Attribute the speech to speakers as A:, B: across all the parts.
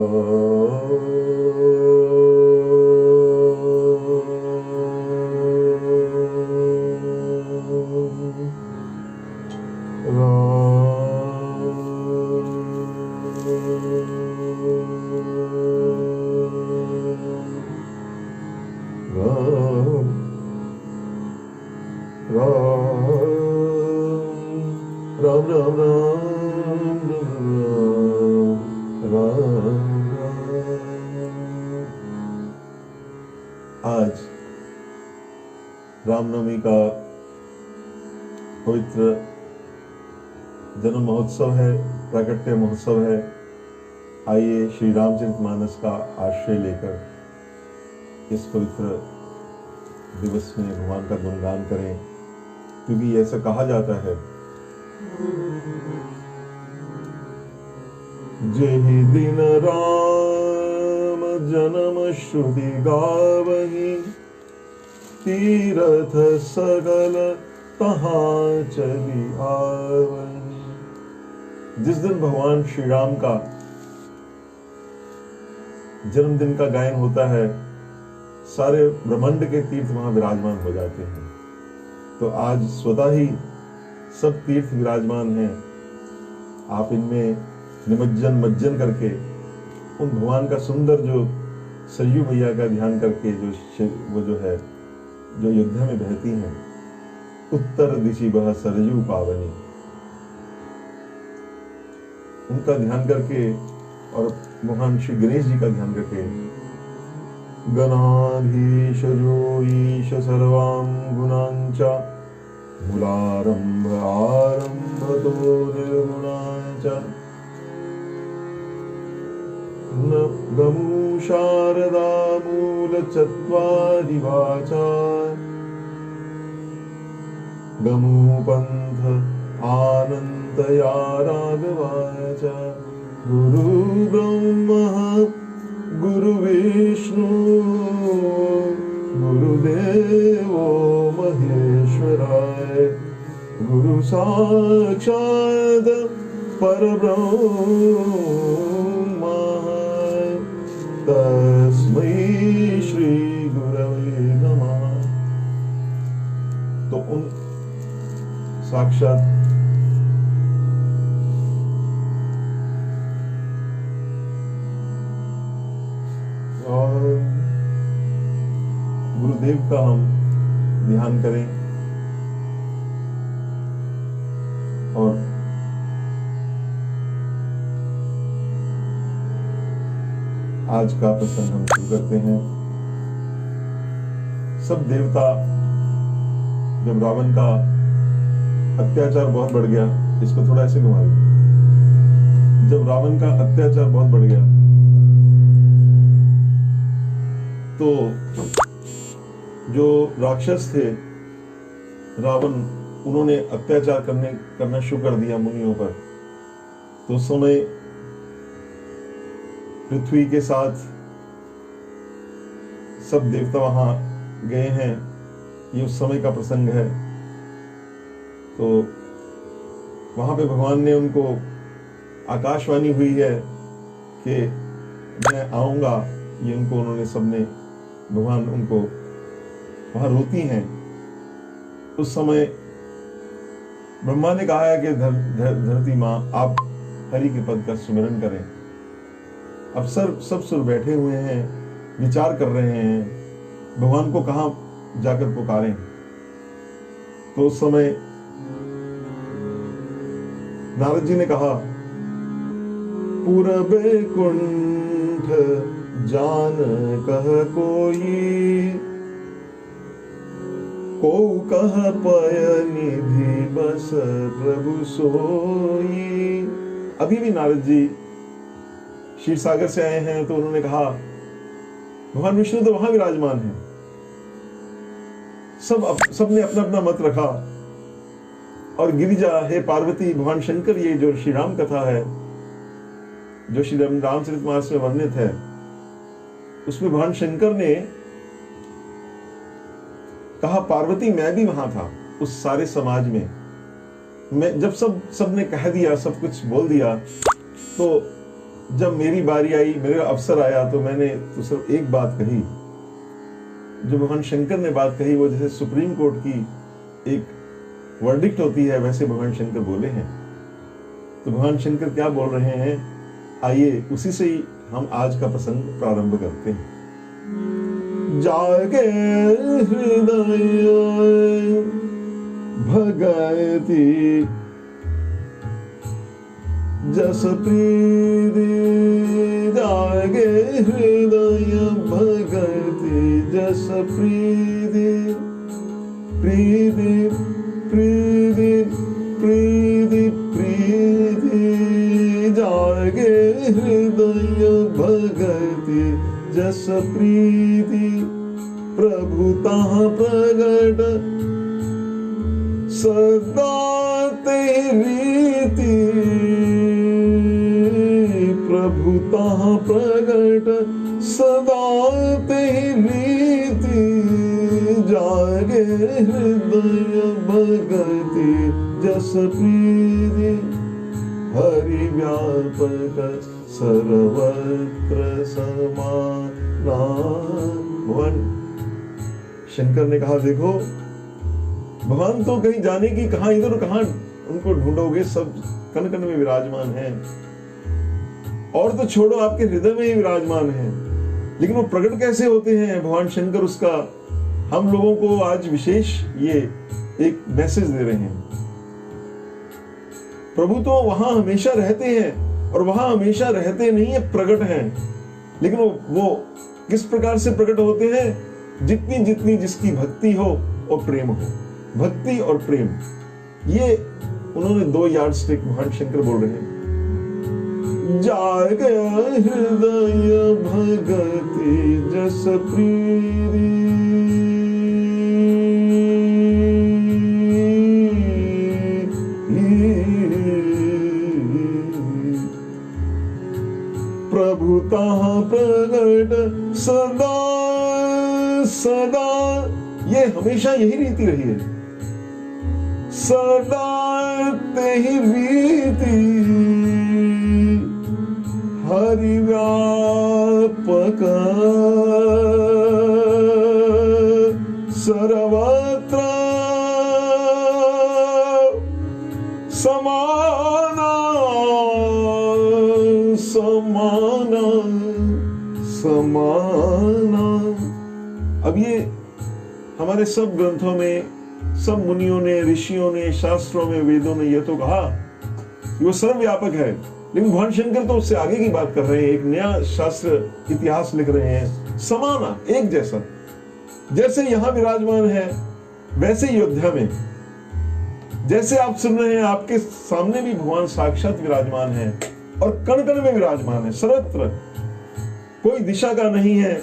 A: आज रामनवमी का पवित्र जन्म महोत्सव है, प्राकट्य महोत्सव है। आइए श्री रामचरितमानस का आश्रय लेकर इस पवित्र दिवस में भगवान का गुणगान करें, क्योंकि ऐसा कहा जाता है, जेहि दिन राम जन्म श्रुति गावही, तीरथ सगल तहाँ चली आवही। जिस दिन भगवान श्री राम का जन्मदिन का गायन होता है, सारे ब्रह्मांड के तीर्थ वहां विराजमान हो जाते हैं। तो आज स्वतः ही सब तीर्थ विराजमान हैं। आप इनमें निमज्जन मज्जन करके उन भगवान का सुंदर जो सरयू मैया का ध्यान करके वो जो है जो अयोध्या में बहती हैं, उत्तर दिशि बह सरयू पावनी, उनका ध्यान करके और भगवान श्री गणेश जी का ध्यान करके, गणाधीश जो ईश सर्वां गुणांचा, मूलारंभ आरंभ तो निर्गुणांचा, गमु शारदा मूल चत्वारि वाचा, गमु पंथ आनंदया राघवाचा, गुरु ब्रह्मा गुरु विष्णु गुरुदेवो महेश्वराय, गुरु साक्षात् परब्रह्म तस्मै श्री गुरवे नमः। तो उन साक्षात गुरुदेव का हम ध्यान करें और आज का प्रसंग हम शुरू करते हैं। सब देवता, जब रावण का अत्याचार बहुत बढ़ गया, इसको थोड़ा ऐसे घुमा दीजिए, जब रावण का अत्याचार बहुत बढ़ गया तो जो राक्षस थे रावण, उन्होंने अत्याचार करना शुरू कर दिया मुनियों पर। तो उस समय पृथ्वी के साथ सब देवता वहां गए हैं, ये उस समय का प्रसंग है। तो वहां पे भगवान ने उनको आकाशवाणी हुई है कि मैं आऊंगा, ये उनको उन्होंने सबने, भगवान उनको वहां रोती हैं। उस समय ब्रह्मा ने कहा है कि धरती माँ आप हरि के पद का सुमिरन करें। अब सब सुर बैठे हुए हैं, विचार कर रहे हैं भगवान को कहां जाकर पुकारें। तो उस समय नारद जी ने कहा, पूरबे कुंठ जान कह कोई, को कह पय निधि बस प्रभु सोई। अभी भी नारद जी क्षीर सागर से आए हैं, तो उन्होंने कहा भगवान विष्णु तो वहां विराजमान है। सबने अपना अपना मत रखा। और गिरिजा, हे पार्वती, भगवान शंकर, ये जो श्री राम कथा है, जो श्री रामचरितमानस में वर्णित है, उसमें भगवान शंकर ने कहा, पार्वती मैं भी वहां था उस सारे समाज में। मैं जब सबने कह दिया, सब कुछ बोल दिया, तो जब मेरी बारी आई, मेरा अवसर आया, तो मैंने तो सिर्फ एक बात कही। जो भगवान शंकर ने बात कही वो जैसे सुप्रीम कोर्ट की एक वर्डिक्ट होती है, वैसे भगवान शंकर बोले हैं। तो भगवान शंकर क्या बोल रहे हैं, आइए उसी से ही हम आज का प्रसंग प्रारंभ करते हैं। जागे हृदय भगति जस प्रीति, जागे हृदय भगति जस प्रीति, प्रीति प्रीति प्रीति प्रीति, जागे हृदय भगति जस प्रीति, प्रभुतः प्रगट सदा तेरी, प्रभुतः प्रगट सदा तेरी, जागे हृदय भगति जस प्रीति, हरि व्यापक सर्वत्र समाना। भगवान शंकर ने कहा, देखो भगवान तो कहीं जाने की कहां, इधर कहां उनको ढूंढोगे, सब कण कण में विराजमान हैं, और तो छोड़ो आपके हृदय में ही विराजमान है। लेकिन वो प्रकट कैसे होते हैं भगवान शंकर, उसका हम लोगों को आज विशेष ये एक मैसेज दे रहे हैं। प्रभु तो वहां हमेशा रहते हैं, और वहां हमेशा रहते नहीं है, प्रकट हैं। लेकिन वो किस प्रकार से प्रकट होते हैं, जितनी जितनी जिसकी भक्ति हो और प्रेम हो। भक्ति और प्रेम, ये उन्होंने दो यार्ड स्टिक भगवान शंकर बोल रहे हैं। जागे हृदय भगति जस प्रीति, प्रभुतः प्रगट सदा सदा, ये हमेशा यही रीति रही है, सदा तेहि रीति, हरि व्यापक सर्वत्र समाना समाना समाना। अब ये हमारे सब ग्रंथों में, सब मुनियों ने, ऋषियों ने, शास्त्रों में, वेदों ने यह तो कहा कि वो सर्वव्यापक है। लेकिन भगवान शंकर तो उससे आगे की बात कर रहे हैं, एक नया शास्त्र इतिहास लिख रहे हैं। समाना, एक जैसा, जैसे यहां विराजमान है वैसे अयोध्या में, जैसे आप सुन रहे हैं आपके सामने भी भगवान साक्षात विराजमान है, और कण कण में विराजमान है, सर्वत्र, कोई दिशा का नहीं है,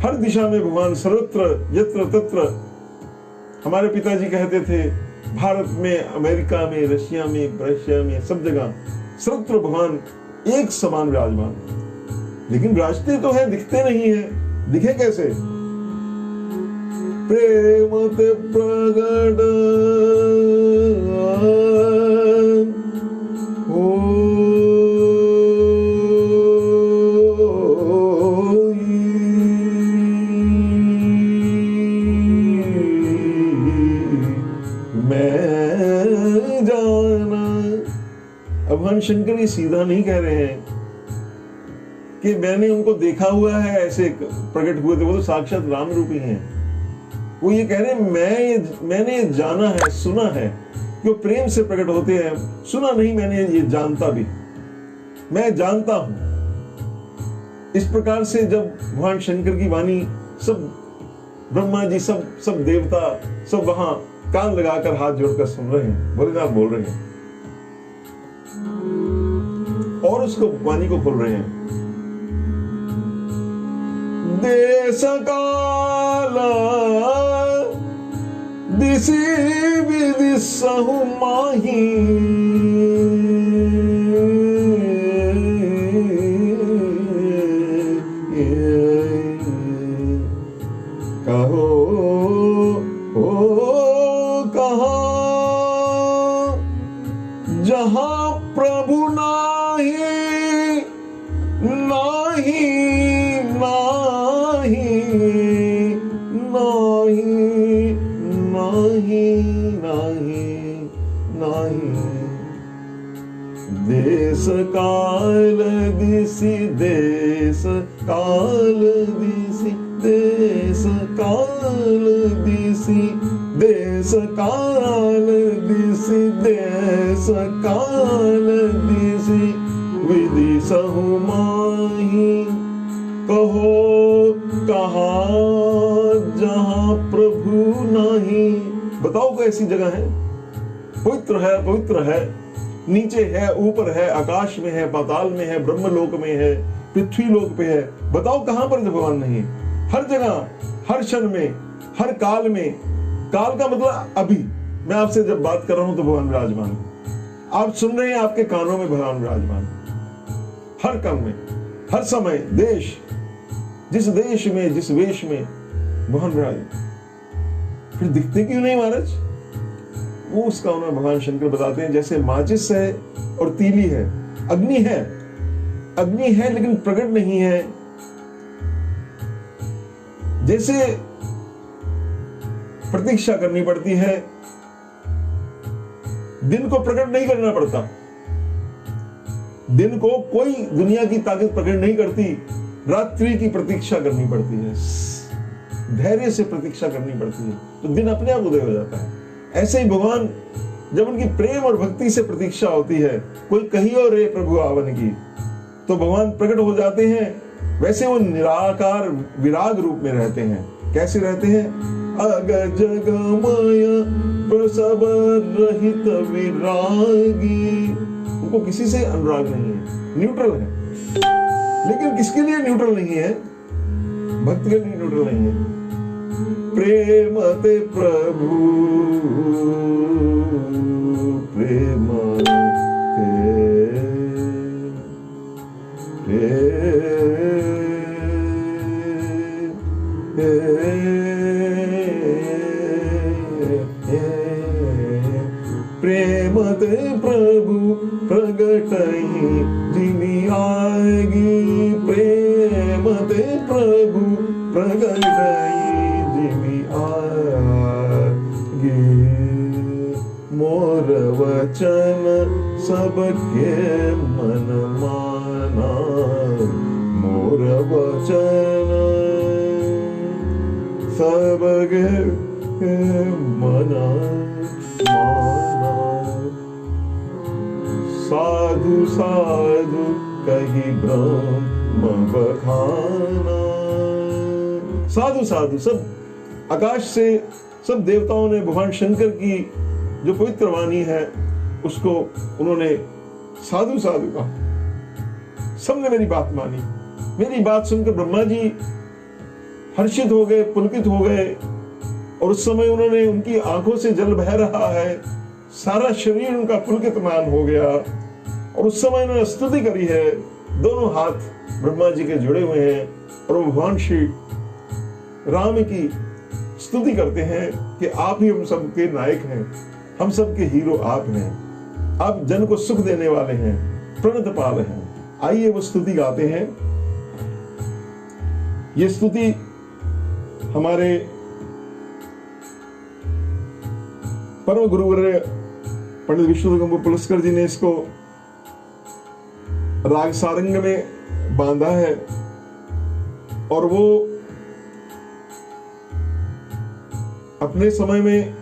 A: हर दिशा में भगवान, सर्वत्र यत्र तत्र। हमारे पिताजी कहते थे, भारत में, अमेरिका में, रशिया में, सब जगह सर्वत्र भगवान एक समान विराजमान। लेकिन विराजते तो है, दिखते नहीं है। दिखे कैसे? प्रेम ते प्रगट भगवान शंकर ये सीधा नहीं कह रहे हैं कि मैंने उनको देखा हुआ है, ऐसे प्रकट हुए थे, वो तो साक्षात राम रूपी हैं। वो ये कह रहे हैं मैंने जाना है, सुना है कि वो प्रेम से प्रकट होते हैं। सुना नहीं, मैंने ये जानता भी, मैं जानता हूं। इस प्रकार से जब भगवान शंकर की वाणी, सब ब्रह्मा जी, सब देवता, सब वहां कान लगाकर हाथ जोड़कर सुन रहे हैं, भोलेनाथ बोल रहे हैं और उसको वाणी को खोल रहे हैं। देश काला दिसी विधि सहु माही, कहो कहा जहां प्रभु नाम नाही नाही नाही नाही नाही देश काल दिसी देश काल दिसी देश काल दिसी देश काल दिसी देश काल दिसी विधि सहु माही कहो कहाँ जहाँ प्रभु नहीं। बताओ कैसी जगह है, पवित्र है, नीचे है, ऊपर है, आकाश में है, पाताल में है, ब्रह्मलोक में है, पृथ्वी लोक पे है। बताओ कहां पर भगवान नहीं? हर जगह, हर क्षण में, हर काल में। काल का मतलब अभी मैं आपसे जब बात कर रहा हूं तो भगवान विराजमान है। आप सुन रहे हैं, आपके कानों में भगवान विराजमान है। हर कण में, हर समय, देश, जिस देश में, जिस वेश में भगवान विराजमान। फिर दिखते क्यों नहीं महाराज? वो उसका उन्होंने भगवान शंकर बताते हैं, जैसे माचिस है और तीली है, अग्नि है लेकिन प्रकट नहीं है। जैसे प्रतीक्षा करनी पड़ती है, दिन को प्रकट नहीं करना पड़ता, दिन को कोई दुनिया की ताकत प्रकट नहीं करती, रात्रि की प्रतीक्षा करनी पड़ती है, धैर्य से प्रतीक्षा करनी पड़ती है, तो दिन अपने आप उदय हो जाता है। ऐसे ही भगवान जब उनकी प्रेम और भक्ति से प्रतीक्षा होती है, कोई कहियो रे प्रभु आवन की, तो भगवान प्रकट हो जाते हैं। वैसे वो निराकार विराग रूप में रहते हैं। कैसे रहते हैं? अग जगमय प्रसव रहित विरागी। उनको किसी से अनुराग नहीं है, न्यूट्रल है। लेकिन किसके लिए न्यूट्रल नहीं है? भक्त के लिए न्यूट्रल नहीं है। प्रेम ते प्रभु प्रेम प्रेम ते प्रभु प्रगटहि जिनि आगी। प्रेम ते प्रभु प्रगटहि मोर वचन सबके मन माना। मोर वचन सबके मन माना। साधु साधु कही ब्रह्म बखाना। साधु साधु सब आकाश से सब देवताओं ने भगवान शंकर की जो पवित्र वाणी है उसको उन्होंने साधु साधु कहा। सबने मेरी बात मानी। मेरी बात सुनकर ब्रह्मा जी हर्षित हो गए, पुलकित हो गए, और उस समय उन्होंने, उनकी आंखों से जल बह रहा है, सारा शरीर उनका पुलकितमान हो गया, और उस समय उन्होंने स्तुति करी है। दोनों हाथ ब्रह्मा जी के जुड़े हुए हैं और वो भगवान श्री राम की स्तुति करते हैं कि आप ही हम सबके नायक हैं, हम सबके हीरो आप हैं, आप जन को सुख देने वाले हैं, प्रणतपाल हैं। आइए वो स्तुति गाते हैं। ये स्तुति हमारे परम गुरुवर्य पंडित विष्णु पुलस्कर जी ने इसको राग सारंग में बांधा है, और वो अपने समय में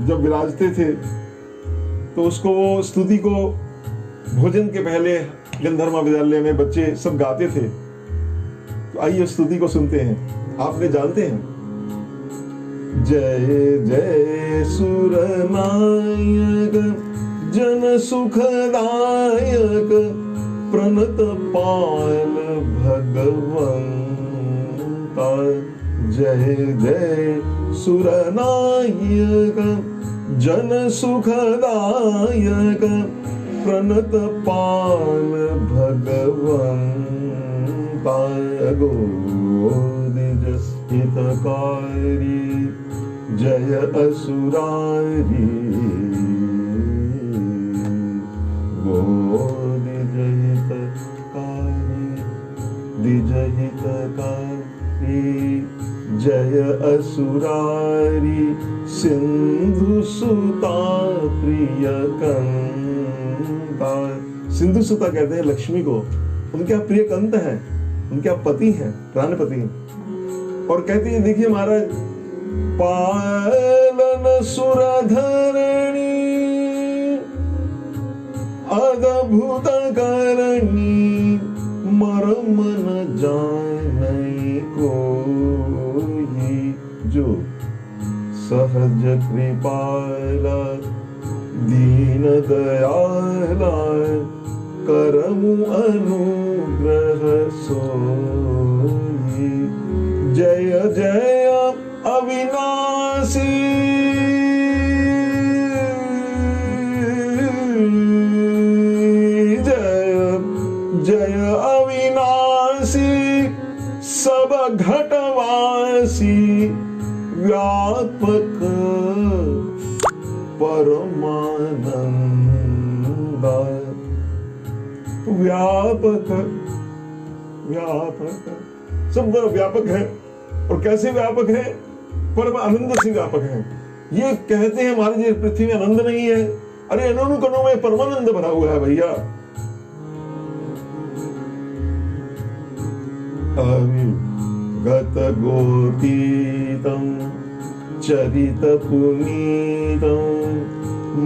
A: जब विराजते थे तो उसको, वो स्तुति को भोजन के पहले गंधर्व विद्यालय में बच्चे सब गाते थे। तो आइए स्तुति को सुनते हैं। आपने जानते हैं, जय जय सुरनायक जन सुखदायक प्रणत पाल भगवंता। जय जय सुरनायक जन सुखदायक प्रणत पाल भगवंता। गोदिज हितकारी जय असुरारी। गोदिज द्विज हितकारी जय असुरारी सिंधु सुता प्रिय कंता। सिंधु सुता कहते हैं लक्ष्मी को, उनके आप प्रिय कंत हैं, उनके आप पति हैं, प्राणपति हैं। और कहती है देखिए महाराज, पालन सुरधरणी अद्भुत करणी मरम न जाने कोई। जो सहज कृपाला दीन दयाला करमु अनुग्रह सोई। जय जय अविनाशी जय जय अविनाशी सब घटवासी व्यापक परमानंद। व्यापक व्यापक सब व्यापक है। और कैसे व्यापक है? परम आनंद से व्यापक है। ये कहते हैं हमारे जी पृथ्वी में आनंद नहीं है, अरे अनु कणों में परमानंद भरा हुआ है भैया। अविगत गोतीतम चरित पुनीतम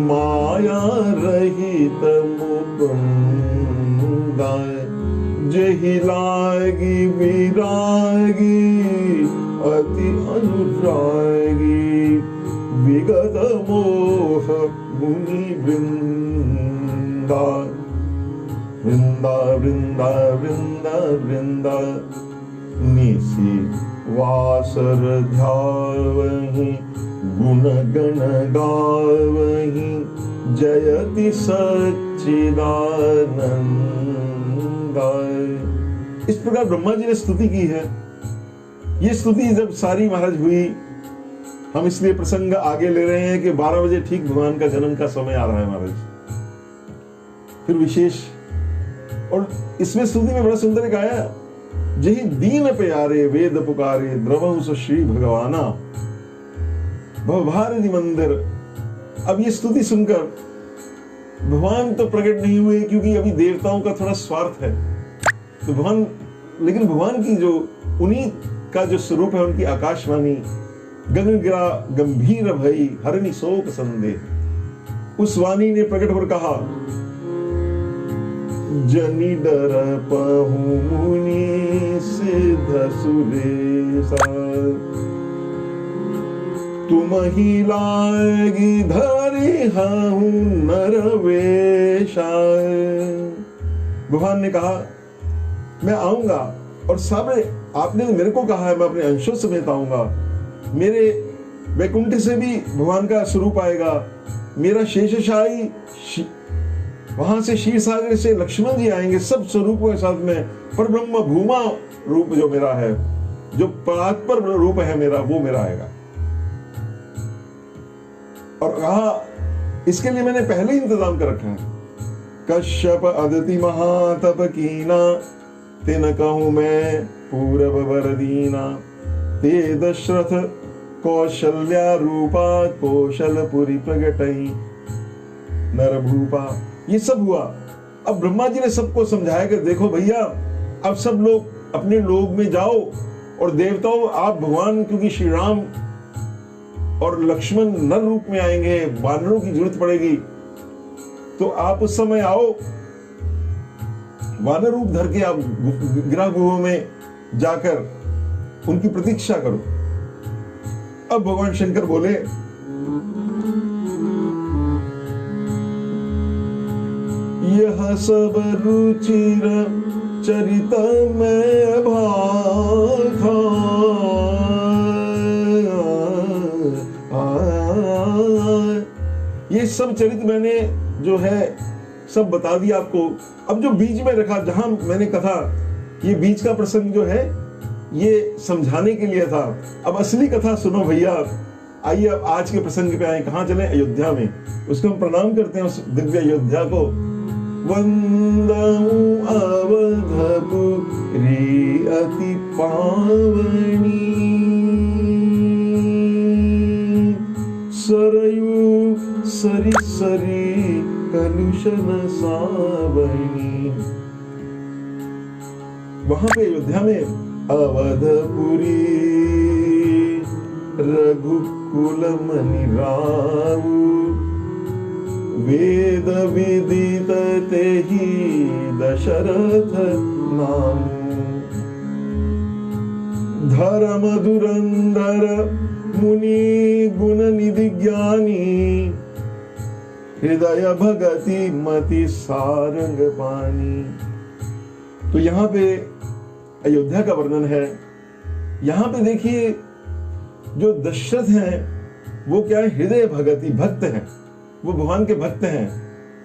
A: माया रहित मुकुंद। जहि लागी विरागी अति अनुरागी विगत मोह मुनि वृंदा। वृंदा वृंदा वृंदा वृंदा निसी वासर ध्यावहि गुण गण गावहि जयति सच्चिदानंद। इस प्रकार ब्रह्मा जी ने स्तुति की है। ये स्तुति जब सारी महाराज हुई, हम इसलिए प्रसंग आगे ले रहे हैं कि 12 बजे ठीक भगवान का जन्म का समय आ रहा है महाराज। फिर विशेष, और इसमें स्तुति में बड़ा सुंदर गाया, जही दीन प्यारे वेद पुकारे द्रवहु सो श्री भगवाना भवभारती मंदिर। अब ये स्तुति सुनकर भगवान तो प्रकट नहीं हुए, क्योंकि अभी देवताओं का थोड़ा स्वार्थ है। तो भगवान, लेकिन भगवान की जो उन्हीं का जो स्वरूप है, उनकी आकाशवाणी गगन गिरा गंभीर भई हरनि शोक संदेह, उस वाणी ने प्रकट होकर कहा, जनि डर पहु मुनि सिद्ध सुरेशा तुम ही लागी धरी हूं नरवेशा। भगवान ने कहा मैं आऊंगा, और सामने आपने मेरे को कहा है मैं अपने अंशों समेत आऊंगा। मेरे वैकुंठ से भी भगवान का स्वरूप आएगा। मेरा शेषशाही वहां से क्षीरसागर से लक्ष्मण जी आएंगे, सब स्वरूपों के साथ में। पर ब्रह्म भूमा रूप जो मेरा है, जो परात्पर रूप है मेरा, वो मेरा आएगा। और कहा इसके लिए मैंने पहले ही इंतजाम कर रखा है। कश्यप अदिति महातप कीना तेन कहूं मैं पूरब वरदीना। ते दशरथ कौशल्या रूपा कौशलपुरी प्रगटई नर भूपा। ये सब हुआ। अब ब्रह्मा जी ने सबको समझाया कि देखो भैया, अब सब लोग अपने लोक में जाओ, और देवताओं आप भगवान, क्योंकि श्री राम और लक्ष्मण नर रूप में आएंगे, वानरों की जरूरत पड़ेगी, तो आप उस समय आओ, वानर रूप धर के आप गिरा गुहों में जाकर उनकी प्रतीक्षा करो। अब भगवान शंकर बोले, यह सब रुचिर चरित में भाखा। ये सब चरित्र मैंने जो है सब बता दिया आपको। अब जो बीच में रखा, जहां मैंने कथा, ये बीच का प्रसंग जो है ये समझाने के लिए था। अब असली कथा सुनो भैया। आइए अब आज के प्रसंग पे आए। कहां चले? अयोध्या में। उसको हम प्रणाम करते हैं, उस दिव्य अयोध्या को। वंदऊ अवधपुर री अति पावनी, सरयू सरी सरी कलुषन सावनी। वहां पे अयोध्या में अवधपुरी रघुकुल मनि राऊ, वेद विदित तेहि दशरथ नाम। धर्म धुरंधर मुनि गुण निधि ज्ञानी, हृदय भगति मति सारंग पानी। तो यहाँ पे अयोध्या का वर्णन है। यहाँ पे देखिए जो दशरथ हैं वो क्या है, हृदय भगति भक्त हैं, वो भगवान के भक्त हैं।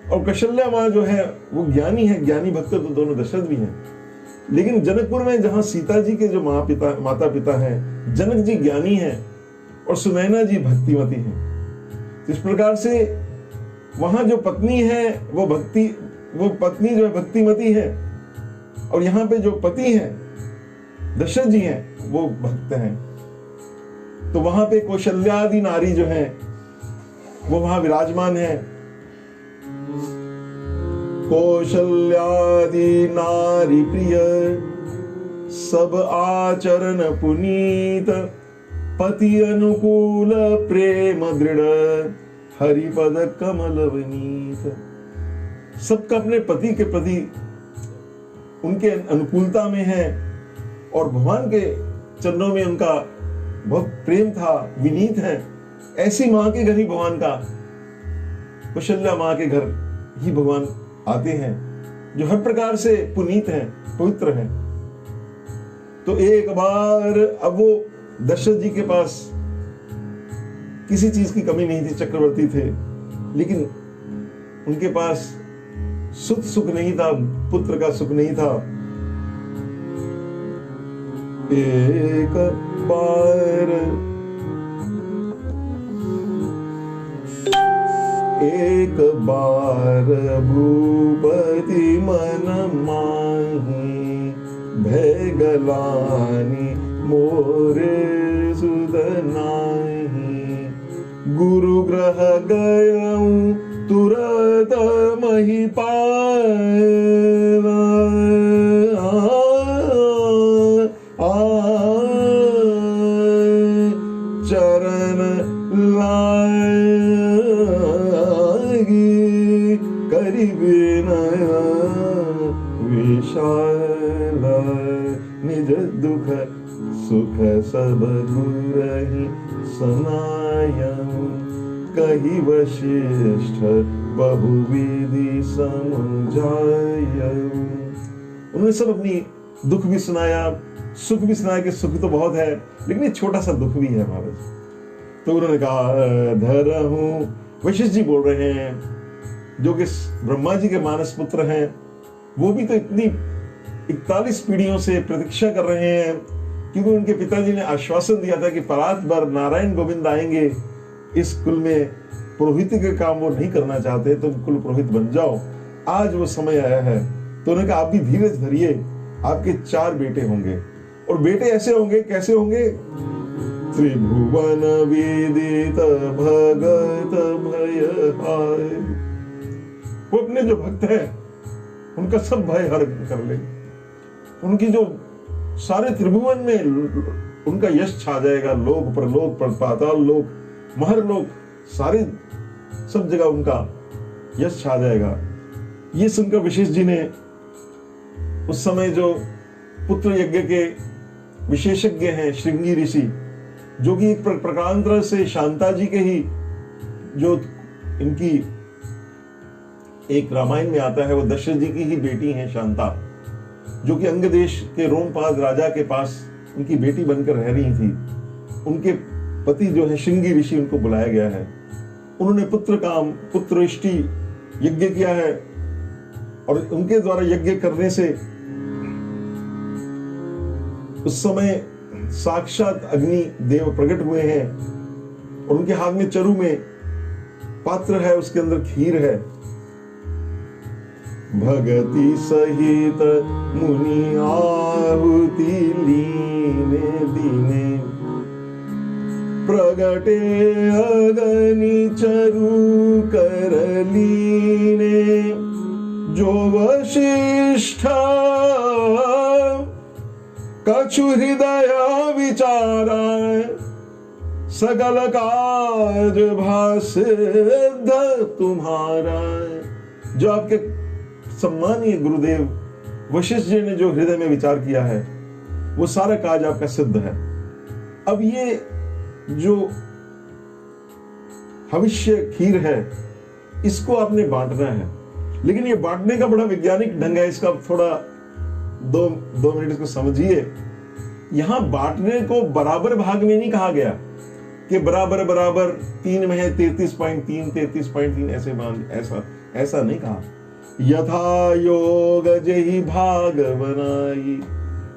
A: और कौशल्या माँ जो है वो ज्ञानी है, ज्ञानी भक्त तो दोनों दशरथ भी हैं। लेकिन जनकपुर में जहाँ सीता जी के जो माता पिता हैं, जनक जी ज्ञानी हैं और सुनैना जी भक्तिमती हैं। इस प्रकार से वहां जो पत्नी है वो पत्नी जो है भक्तिमती है, और यहाँ पे जो पति हैं दशरथ जी हैं वो भक्त हैं। तो वहां पे कौशल्यादि नारी जो है वो वहां विराजमान है। कौशल्यादि नारी प्रिय, सब आचरण पुनीत, पति अनुकूल प्रेम दृढ़, हरिपद कमल वनीत। सबका अपने पति के प्रति उनके अनुकूलता में है और भगवान के चरणों में उनका बहुत प्रेम था, विनीत है। ऐसी मां के घर ही भगवान का, कौशल्या मां के घर ही भगवान आते हैं जो हर प्रकार से पुनीत हैं, पवित्र हैं। तो एक बार अब वो दशरथ जी के पास किसी चीज की कमी नहीं थी, चक्रवर्ती थे, लेकिन उनके पास सुख नहीं था, पुत्र का सुख नहीं था। एक बार भूपति मन माही, भय गलानी मोरे सुदनाही। गुरु ग्रह गयऊं तुरत महिपाल, चरण लागी करीबे नया विशाल। निज दुख सुख सब गुरहि सनायं, कहि वशिष्ठ बहुविधि समझायं। उन्होंने सब अपनी दुख भी सुनाया, सुख भी सुनाया कि सुख तो बहुत है लेकिन ये छोटा सा दुख भी है महाराज। तो उन्होंने कहा धरहूं, वशिष्ठ जी बोल रहे हैं जो कि ब्रह्मा जी के मानस पुत्र हैं, वो भी तो इतनी 41 पीढ़ियों से प्रतीक्षा कर रहे हैं, क्योंकि उनके पिताजी ने आश्वासन दिया था कि परात बार नारायण गोविंद आएंगे, इस कुल में पुरोहित के काम वो नहीं करना चाहते, तुम कुल पुरोहित बन जाओ। आज वो समय आया है। तो उन्होंने कहा आप भी धीरज धरिए, आपके 4 बेटे होंगे, और बेटे ऐसे होंगे, कैसे होंगे? त्रिभुवन विदित भगत भयहार। वो अपने जो भक्त हैं उनका सब भय हर कर ले, उनकी जो सारे त्रिभुवन में उनका यश छा जाएगा। लोक परलोक पाताल लोक महरलोक सारे सब जगह उनका यश छा जाएगा। ये सुनकर वशिष्ठ जी ने उस समय जो पुत्र यज्ञ के विशेषज्ञ हैं श्रृंगी ऋषि, जो कि एक प्रकारांतर से शांता जी के ही, जो इनकी एक रामायण में आता है, वो दशरथ जी की ही बेटी हैं शांता, जो कि अंग देश के रोमपाद राजा के पास उनकी बेटी बनकर रह रही थी। उनके पति जो है श्रृंगी ऋषि, उनको बुलाया गया है। उन्होंने पुत्रष्टि यज्ञ किया है, और उनके द्वारा यज्ञ करने से उस समय साक्षात अग्नि देव प्रकट हुए हैं, और उनके हाथ में चरु में पात्र है, उसके अंदर खीर है। भगति सहित मुनि आहुति लीने दीने, प्रगटे अगनि चरु कर लीने, जो वशिष्ठ कछु हृदय विचारा, सकल काज भासिद्ध तुम्हारा। जो आपके सम्मानीय गुरुदेव वशिष्ठ जी ने जो हृदय में विचार किया है, वो सारा काज आपका सिद्ध है। अब ये जो हविष्य खीर है, इसको आपने बांटना है, लेकिन ये बांटने का बड़ा वैज्ञानिक ढंग है। इसका थोड़ा दो मिनट इसको समझिए। यहां बांटने को बराबर भाग में नहीं कहा गया कि बराबर बराबर 3 में है 33.3 33.3 ऐसे बांध, ऐसा नहीं कहा। यथा योग जही भाग बनाई,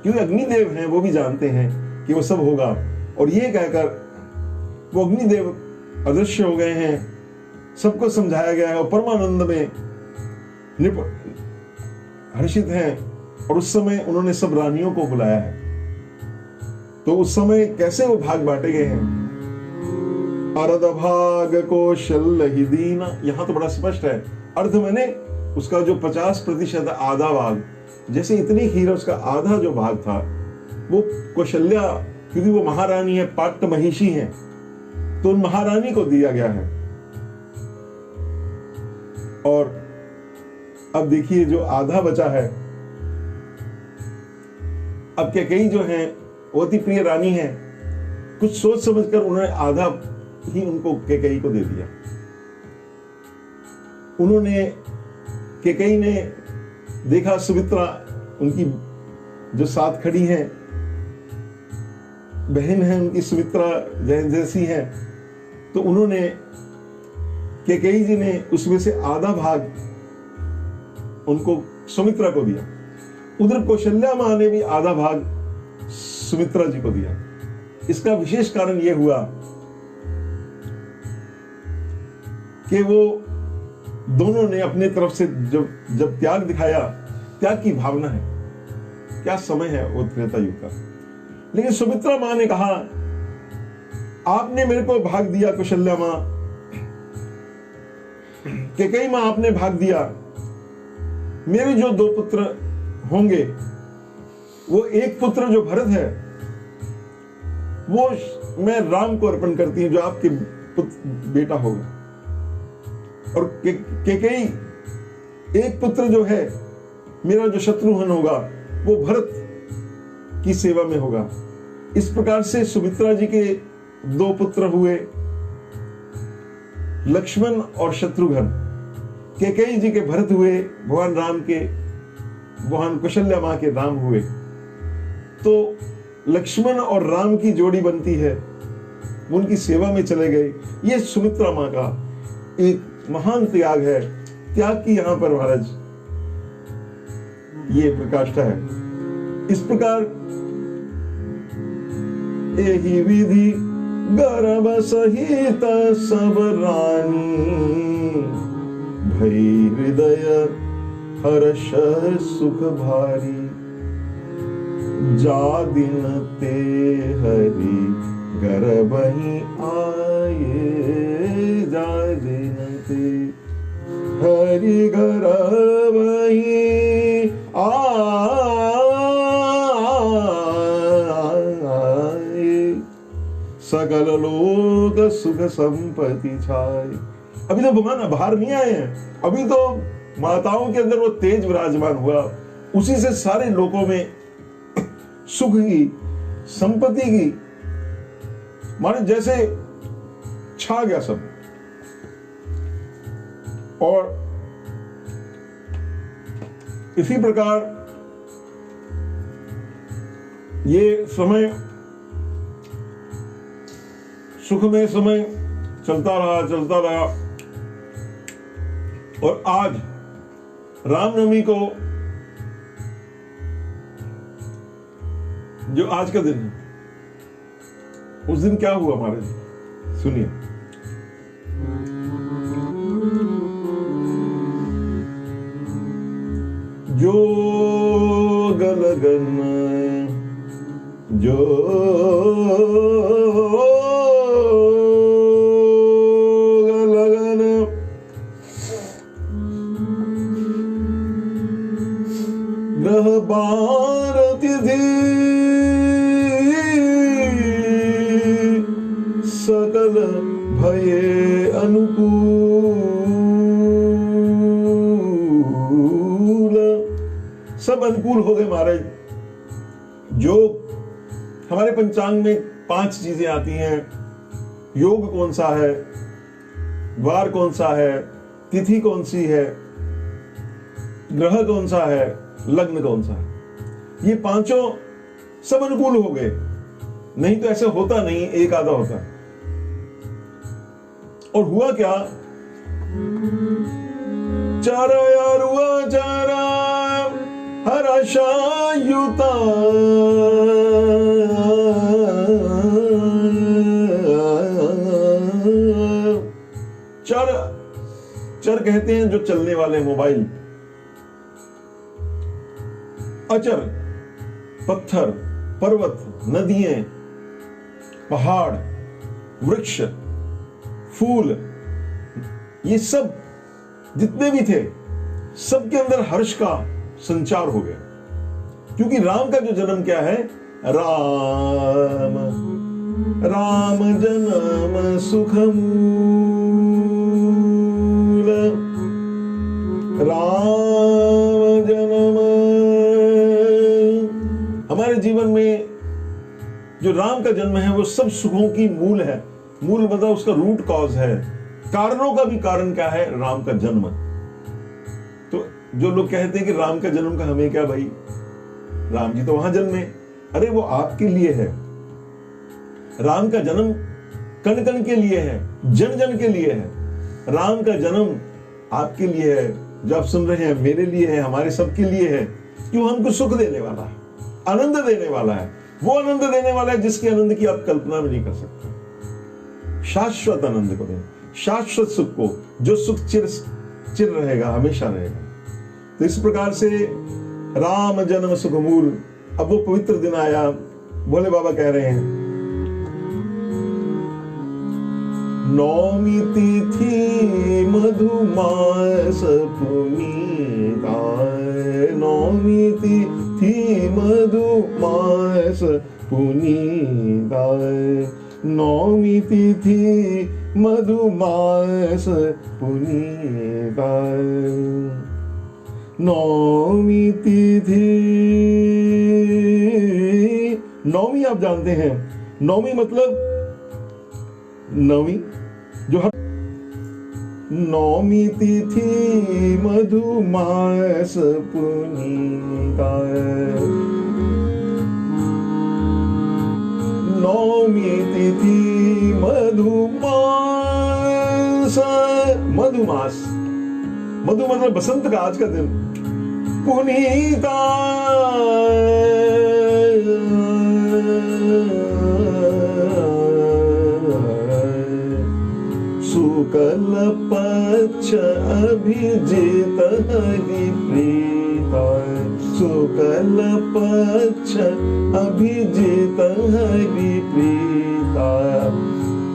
A: क्योंकि अग्निदेव हैं, वो भी जानते हैं कि वो सब होगा। और ये कहकर वो अग्निदेव अदृश्य हो गए हैं, सबको समझाया गया है और परमानंद में हर्षित हैं। और उस समय उन्होंने सब रानियों को बुलाया है। तो उस समय कैसे वो भाग बांटे गए हैं? अर्ध भाग कौशल ही दीना, यहां तो बड़ा स्पष्ट है। अर्ध मैंने उसका जो 50% आधा भाग, जैसे इतनी खीर है उसका आधा जो भाग था वो कौशल्या, क्योंकि वो महारानी है, पाट्ट महिषी है, तो उन महारानी को दिया गया है। और अब देखिए जो आधा बचा है, अब कैकेयी जो है वो अति प्रिय रानी है, कुछ सोच समझकर उन्होंने आधा ही उनको कैकेयी को दे दिया। उन्होंने कैकेयी ने देखा सुमित्रा उनकी जो साथ खड़ी है, बहन है उनकी, सुमित्रा जैसी है, तो उन्होंने कैकेयी जी ने उसमें से आधा भाग उनको सुमित्रा को दिया। उधर कौशल्या मां ने भी आधा भाग सुमित्रा जी को दिया। इसका विशेष कारण यह हुआ कि वो दोनों ने अपने तरफ से जब त्याग दिखाया, त्याग की भावना है, क्या समय है वो त्रेता युग का। लेकिन सुमित्रा मां ने कहा, आपने मेरे को भाग दिया, कौशल्या मां, कैकेयी मां आपने भाग दिया, मेरे जो 2 पुत्र होंगे, वो एक पुत्र जो भरत है वो मैं राम को अर्पण करती हूं, जो आपके बेटा होगा। और कैकेयी एक पुत्र जो है मेरा जो शत्रुघ्न होगा वो भरत की सेवा में होगा। इस प्रकार से सुमित्रा जी के 2 पुत्र हुए, लक्ष्मण और शत्रुघ्न। कैकेयी जी के भरत हुए, भगवान राम के, भगवान कौशल्या मां के राम हुए। तो लक्ष्मण और राम की जोड़ी बनती है, वो उनकी सेवा में चले गए। ये सुमित्रा मां का एक महान त्याग है। त्याग की यहां पर महाराज ये प्रकाष्ठा है। इस प्रकार यही विधि गर्भ सहित सब रानी, भई हृदय हर्ष सुख भारी, जा दिन ते हरि गर्भहि आए, जा दिन ते हरि गर्भहि आए, सकल लोक सुख संपत्ति छाए। अभी तो भगवान बाहर नहीं आए हैं, अभी तो माताओं के अंदर वो तेज विराजमान हुआ, उसी से सारे लोकों में सुख की, संपत्ति की, माने जैसे छा गया सब। और इसी प्रकार ये समय सुखमय समय चलता रहा। और आज रामनवमी को, जो आज का दिन है, उस दिन क्या हुआ महाराज, सुनिए। जोग लगन जोग लगन ग्रह बार तिथि सकल भये अनुकूल। सब अनुकूल हो गए महाराज। जो हमारे पंचांग में 5 चीजें आती हैं, योग कौन सा है, वार कौन सा है, तिथि कौन सी है, ग्रह कौन सा है, लग्न कौन सा है, ये 5 सब अनुकूल हो गए। नहीं तो ऐसे होता नहीं, एक आधा होता है। और हुआ क्या, चारा यारुआ चारा हर्षयुता चर कहते हैं जो चलने वाले मोबाइल, अचर पत्थर, पर्वत, नदियां, पहाड़, वृक्ष, फूल, ये सब जितने भी थे सबके अंदर हर्ष का संचार हो गया। क्योंकि राम का जो जन्म क्या है, राम राम जन्म सुखमूल, राम जन्म। हमारे जीवन में जो राम का जन्म है वो सब सुखों की मूल है। मूल मतलब उसका रूट कॉज है। कारणों का भी कारण क्या है, राम का जन्म। तो जो लोग कहते हैं कि राम का जन्म का हमें क्या भाई, राम जी तो वहां जन्मे। अरे वो आपके लिए है। राम का जन्म कण कण के लिए है, जन जन के लिए है। राम का जन्म आपके लिए है, जो आप सुन रहे हैं, मेरे लिए है, हमारे सबके लिए है। क्यों, हमको सुख देने वाला है, आनंद देने वाला है। वो आनंद देने वाला है जिसके आनंद की आप कल्पना भी नहीं कर सकते। शाश्वत आनंद को देना, शाश्वत सुख को, जो सुख चिर रहेगा, हमेशा रहेगा। तो इस प्रकार से राम जन्म सुख मूल। अब वो पवित्र दिन आया, भोले बाबा कह रहे हैं, नौमी तिथि मधुमास पुनीता, नौमी तिथि मधुमास पुनीता, नौमी तिथि मधुमास पुनीता, नौमी तिथि। नौमी आप जानते हैं, नौमी मतलब नौमी जो हर नौमी तिथि मधुमास पुनीता, नौमी तिथि मधुमास, मधुमास, मधु मतलब बसंत का आज का दिन, पुनीता शुक्ल पक्ष अभिजित हरि प्रीता, शुक्ल पक्ष अभिजित हरि प्रीता,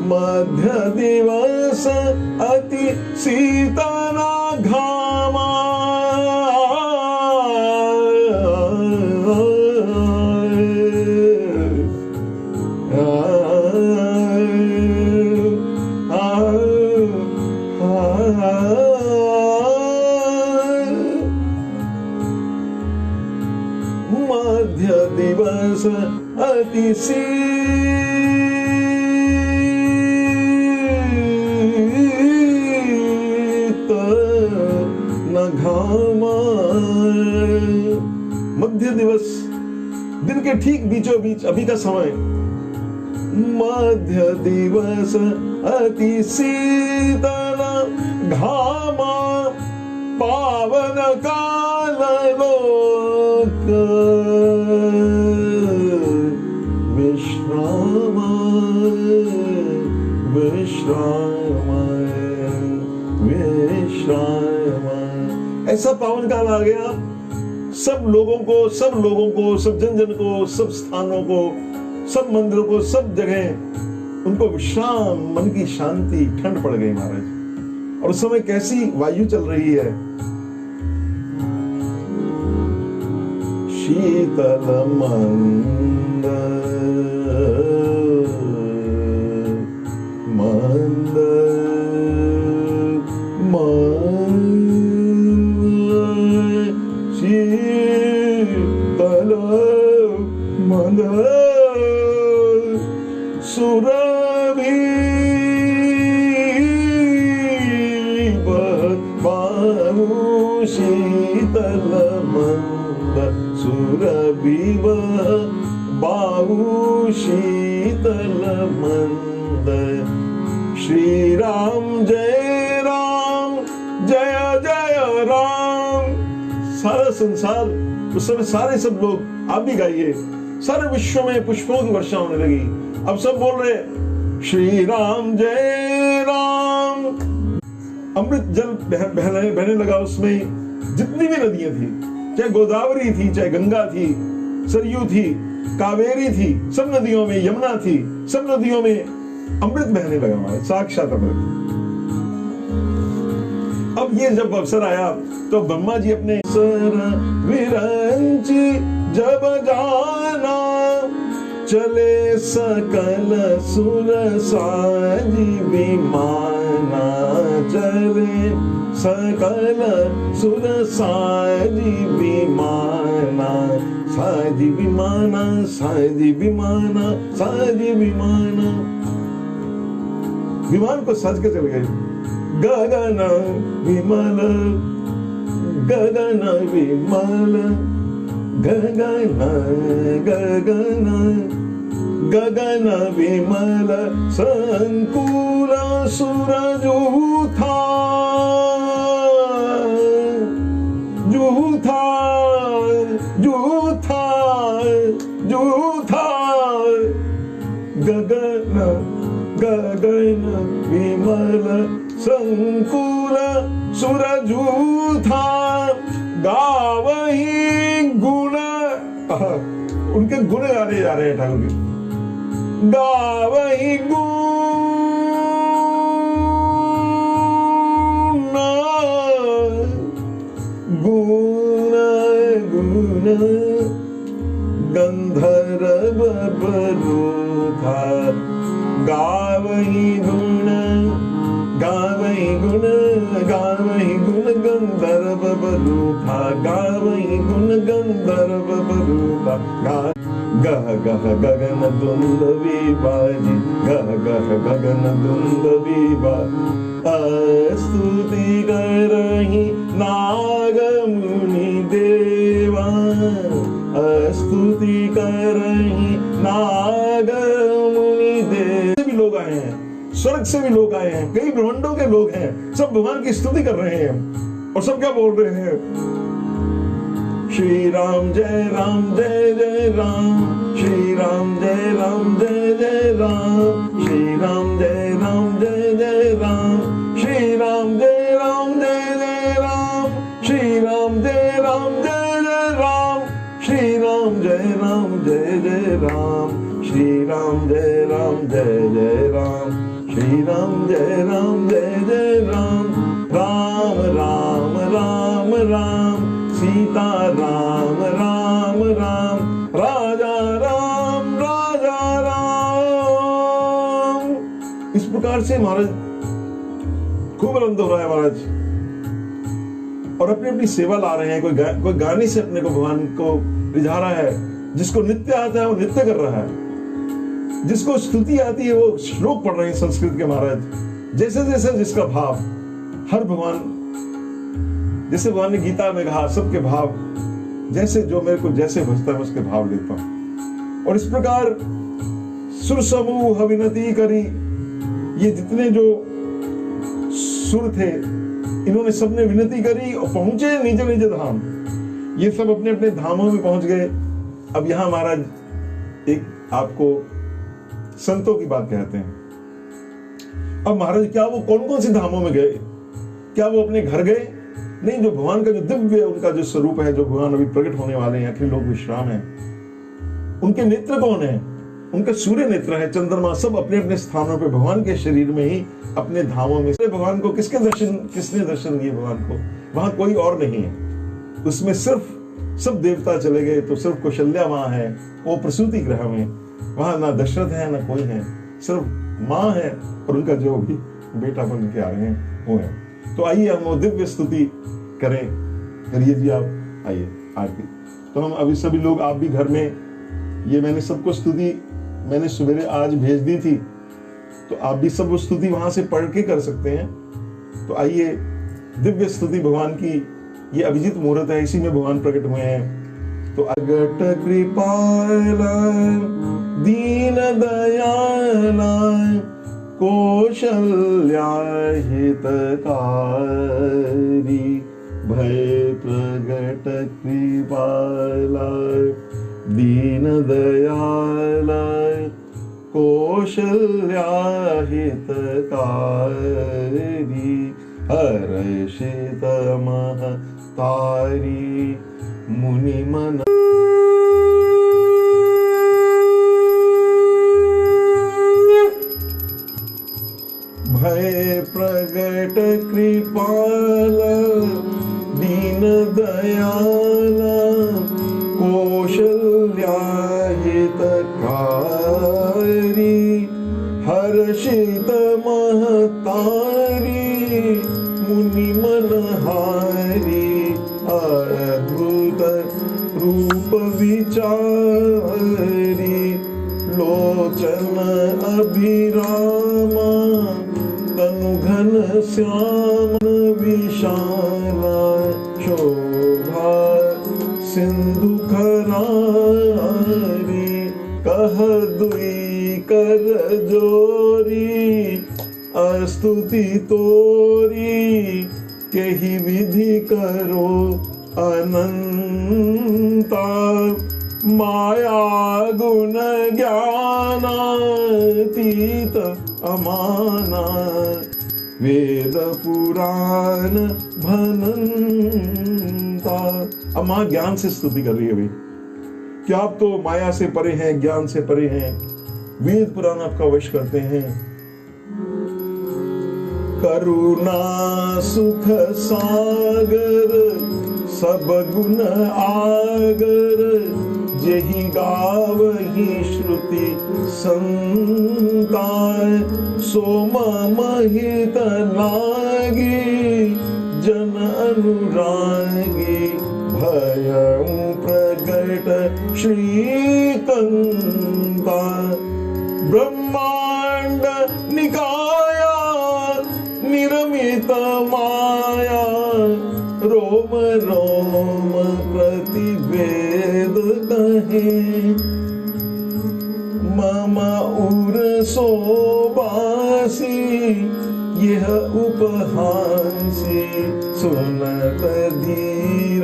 A: मध्य दिवस अति शीतला घामा, मध्य दिवस अति मध्य दिवस, दिन के ठीक बीचों बीच, अभी का समय, मध्य दिवस अति शीतल घामा, पावन काल लोक विश्राम, विश्राम, विश्राम। ऐसा पावन काल आ गया सब लोगों को, सब जन जन को, सब स्थानों को, सब मंदिरों को, सब जगह उनको विश्राम, मन की शांति, ठंड पड़ गई महाराज। और उस समय कैसी वायु चल रही है, शीतल मंद मंद शीतल मंद सुरभि बाहु शीतल मंद सुरभि बाहु शीतल मंद। श्री राम जय राम, जय जय राम। सारा संसार उस समय, सारे सब लोग, आप भी गाइए, सारे विश्व में पुष्पों की वर्षा होने लगी। अब सब बोल रहे श्री राम जय राम। अमृत जल बहने लगा उसमें, जितनी भी नदियां थी, चाहे गोदावरी थी, चाहे गंगा थी, सरयू थी, कावेरी थी, सब नदियों में, यमुना थी, सब नदियों में अमृत बहने लगा हमारा, साक्षात अमृत। अब ये जब अवसर आया तो ब्रह्मा जी अपने सर विरंच जब जाना, चले सकल सुर साजी विमाना, चले सकल सुर साजी विमाना, साजी विमाना, साजी विमाना, साजी विमाना। विमान को सज के चल गए। गगन विमल, गगन विमल, गगन गगन गगन विमल, संकुल सूरजूथा जूथा जूथा जूथा, गगन गगन विमल संकुल सूरजूथा, गावही गुण, उनके गुण गाने जा रहे हैं ठाकुर जी। गावही गुण गुण गुण, गंधर्व बरूथा, गावही गुण, गावही गुण, गावही गुण गंधर्व बरूथा, गावही गुण गंधर्व बरूथा। गह गह गगन दुंद विबाजी, गह गह गगन दुंद विबाजी, स्तुति करहि नाग मुनि देवा, स्तुति करहि नाग मुनि देव। भी लोग आए हैं, स्वर्ग से भी लोग आए हैं, कई ब्रह्मांडों के लोग हैं, सब भगवान की स्तुति कर रहे हैं। और सब क्या बोल रहे हैं? श्री राम जय राम, जय जय राम, श्री राम जय राम, जय जय राम, श्री राम जय राम, जय जय राम, श्री राम जय राम, जय जय राम, श्री राम जय राम, जय जय राम, श्री राम जय राम, जय जय राम, श्री राम जय राम, जय जय राम, श्री राम जय राम, जय जय राम। राम राम राम राम, सीता राम राम राम, राजा राम राजा राम। इस प्रकार से महाराज खूब आनंद हो रहा है महाराज, और अपनी अपनी सेवा ला रहे हैं। कोई गाने से अपने को भगवान को रिझा रहा है, जिसको नृत्य आता है वो नृत्य कर रहा है, जिसको स्तुति आती है वो श्लोक पढ़ रहे हैं संस्कृत के महाराज। जैसे जैसे जिसका भाव, हर भगवान, जैसे भगवान ने गीता में कहा, सबके भाव जैसे जो मेरे को जैसे भजता है उसके भाव लेता हूं। और इस प्रकार सुर समूह विनती करी, ये जितने जो सुर थे इन्होंने सबने विनती करी और पहुंचे निज निज धाम। ये सब अपने अपने धामों में पहुंच गए। अब यहां महाराज एक आपको संतों की बात कहते हैं। अब महाराज क्या वो कौन कौन से धामों में गए? क्या वो अपने घर गए नहीं, जो भगवान का जो दिव्य उनका जो स्वरूप है, जो भगवान अभी प्रकट होने वाले हैं, अखिल लोक विश्राम है, उनके नेत्र कौन है? उनके सूर्य नेत्र है, चंद्रमा, सब अपने अपने स्थानों पे भगवान के शरीर में ही, अपने धामों में। भगवान को किसने दर्शन दिए? भगवान को वहां कोई और नहीं है, उसमें सिर्फ सब देवता चले गए, तो सिर्फ कौशल्या वहां है, वो प्रसूति ग्रह में, वहां ना दशरथ है ना कोई है, सिर्फ माँ है और उनका जो भी बेटा बन के आ रहे हैं वो है। तो आइए हम वो दिव्य स्तुति करें। करिए जी, आप आइए आरती। तो हम अभी सभी लोग, आप भी घर में, ये मैंने सबको स्तुति मैंने सवेरे आज भेज दी थी, तो आप भी सब वो स्तुति वहां से पढ़ के कर सकते हैं। तो आइए, दिव्य स्तुति भगवान की, ये अभिजीत मुहूर्त है, इसी में भगवान प्रकट हुए हैं। तो अगट कृपाल दीन दयाल कौशल्या हितकारी, भय प्रगट कृपाल दीन दयाल कौशल्या हितकारी, हर्षित महतारी मुनि मन। भय प्रगट कृपाल दीन दयाल कौशल्या हितकारी, हर्षित महतारी मुनि मनहारी, अद्भुत रूप विचारी, लोचन अभिरामा तनु घन श्याम विशाला, शोभा सिंधु खरारी, कह दुई कर जोरी, स्तुति तोरी केहि विधि करो अनंता, माया गुण ज्ञानातीत अमाना, वेद पुराण भनंता। अब माँ ज्ञान से स्तुति कर रही है भाई, कि आप तो माया से परे हैं, ज्ञान से परे हैं, वेद पुराण आपका वश करते हैं। करुणा सुख सागर सब गुण आगर, जेहि गावहि श्रुति संताय, सोम महित लागी जन अनुरागी, भयउ प्रगट श्रीकंता, ब्रह्मांड निकाया निरमित माया, रोम रोम प्रतिवेद कहे, मम उर सोबासी यह उपहासी, सुनत धीर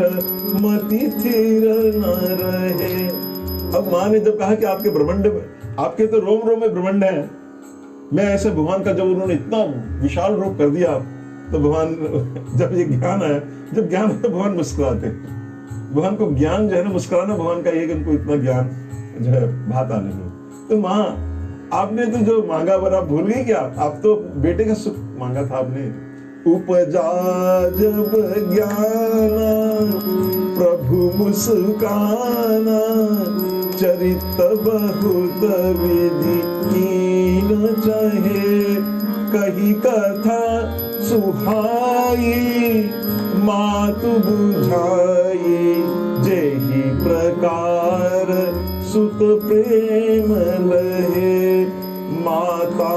A: मति थिर न रहे। अब माँ ने जब कहा कि आपके ब्रह्मांड में, आपके तो रोम रोम में ब्रह्मांड है, मैं ऐसे भगवान का जब उन्होंने इतना विशाल रूप कर दिया, तो भगवान जब ये ज्ञान आया, जब ज्ञान है भगवान मुस्कुराते। भगवान को ज्ञान जो है ना, मुस्कुराना भगवान का ये कि उनको इतना ज्ञान जो है भाता नहीं। तो माँ, आपने तो जो मांगा वो आप भूल गई क्या? आप तो बेटे का सुख मांगा था आपने। उपजा जब ज्ञान प्रभु मुस्काना, चरित बहुत विधि कीन चाहे, कही कथा सुहाई मातु बुझाई, जेहि प्रकार सुत प्रेम लहे, माता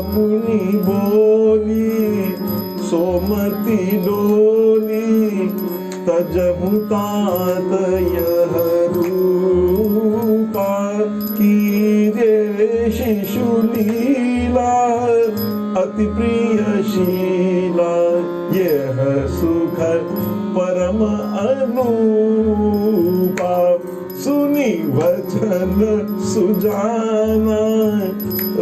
A: पुनि बोली सोमति डोली, तजहु तात यह रूपा, कीरे शिशु लीला अति प्रियशीला, यह सुख परम अनुपा, सुनी वचन सुजाना,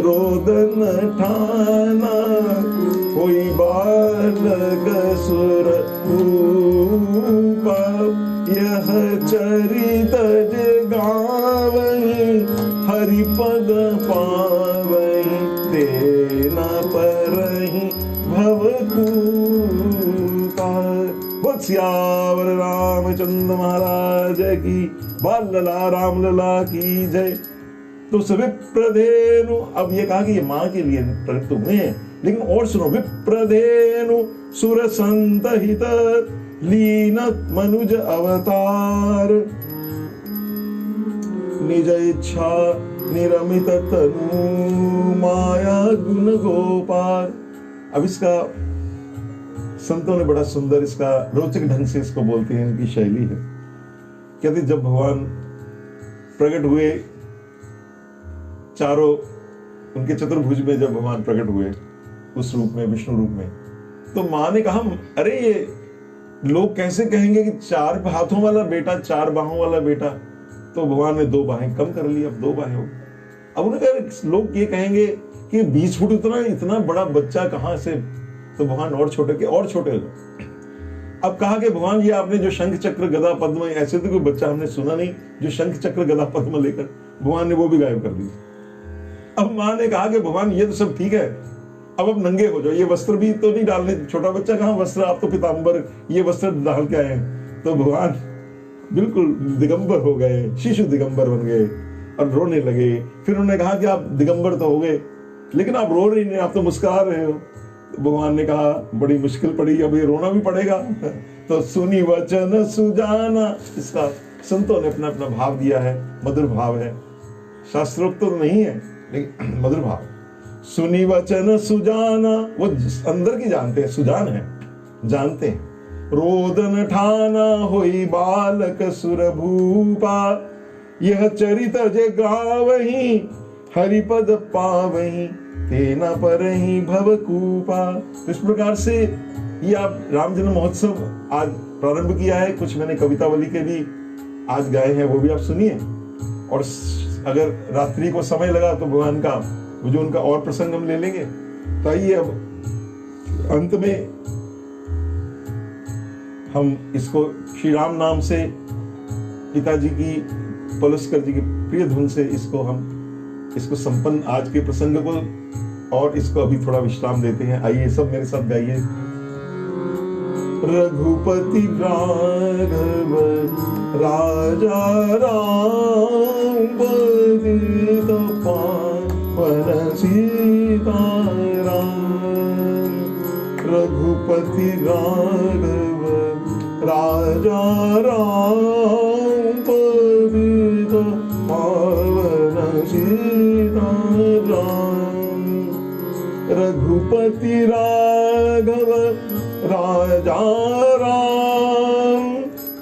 A: रोदन ठाना, कोई बात बालक सुर भूपा, यह चरित जे गावहि, हरिपद पावहि, तेना परहि भवकूपा। बोल सियावर रामचंद्र महाराज की, बाल लला राम लला की जय। तो विप्रधेनु, अब ये कहा कि ये माँ के लिए प्रकट हुए हैं, लेकिन और सुनो, विप्रधेनु सुर संत हित, लीन मनुज अवतार, निज इच्छा निरमित तनु, माया गुण गोपाल। अब इसका संतों ने बड़ा सुंदर, इसका रोचक ढंग से इसको बोलते हैं, इनकी शैली है। कहते जब भगवान प्रकट हुए, चारों उनके चतुर्भुज में जब भगवान प्रकट हुए उस रूप में, विष्णु रूप में, तो माँ ने कहा अरे ये लोग कैसे कहेंगे कि 4 हाथों वाला बेटा, 4 बाहों वाला बेटा। तो भगवान ने 2 बाहें कम कर ली, अब 2 बाहें हो। अब उन्हें कहा लोग ये कहेंगे कि 20 फुट इतना बड़ा बच्चा कहां से, तो भगवान और छोटे के और छोटे हो गए। अब कहा कि भगवान ये आपने जो शंख चक्र गदा पद्म, ऐसे तो कोई बच्चा हमने सुना नहीं जो शंख चक्र गदा पद्म लेकर, भगवान ने वो भी गायब कर दिया। अब माँ ने कहा कि भगवान ये तो सब ठीक है, अब नंगे हो जाओ, ये वस्त्र भी तो नहीं डालने, छोटा बच्चा कहाँ वस्त्र, आप तो पिताम्बर ये वस्त्र डाल के आए हैं। तो भगवान बिल्कुल दिगंबर हो गए, शिशु दिगंबर बन गए और रोने लगे। फिर उन्होंने कहा कि आप दिगंबर तो हो गए, लेकिन आप रो रही नहीं, आप तो मुस्कुरा रहे हो। तो भगवान ने कहा बड़ी मुश्किल पड़ी, अब ये रोना भी पड़ेगा। तो सुनी वचन सुजाना, इसका संतों ने अपना अपना भाव दिया है, मधुर भाव है, शास्त्रोक्त तो नहीं है लेकिन मधुर भाव। सुनी वचन सुजाना, वो अंदर की जानते हैं, सुजान है, जानते हैं। रोदन ठाना होई बालक सुर भूपा, यह चरित जे गावहि, हरिपद पावहि, तेना परहि भवकूपा। इस प्रकार से ये आप राम जन्म महोत्सव आज प्रारंभ किया है। कुछ मैंने कवितावली के भी आज गाए हैं, वो भी आप सुनिए। और अगर रात्रि को समय लगा तो भगवान का वो जो उनका और प्रसंग हम ले लेंगे। तो आइए अब अंत में हम इसको श्री राम नाम से, पिताजी की, पलुस्कर जी की प्रिय धुन से इसको संपन्न आज के प्रसंग को, और इसको अभी थोड़ा विश्राम देते हैं। आइए सब मेरे साथ गाइए। रघुपति राघव राजा राम, पतित पावन सीताराम। रघुपति राघव राजा राम, पतित पावन सीताराम। रघुपति राघव राजा राम,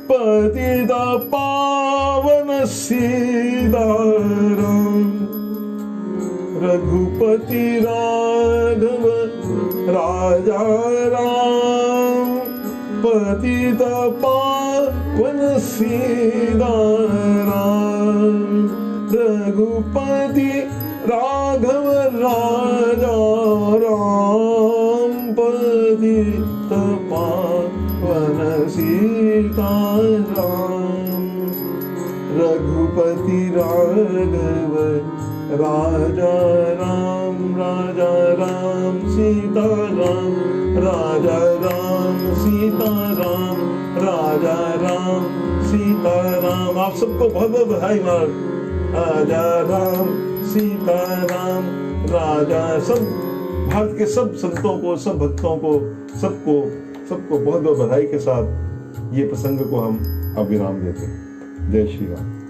A: पतित पावन सीताराम। रघुपति राघव राजा राम, पतित पावन सीताराम। रघुपति राघव राजा राम, पतित पावन सीताराम। रघुपति राघव राजा राम सीताराम, राजा राम सीताराम, राजा राम सीताराम। आप सबको बहुत बहुत बधाई। राजा राम सीताराम, राजा, सब भारत के सब संतों को, सब भक्तों को, सबको बहुत बहुत बधाई के साथ ये प्रसंग को हम अब विराम देते हैं। जय श्री राम।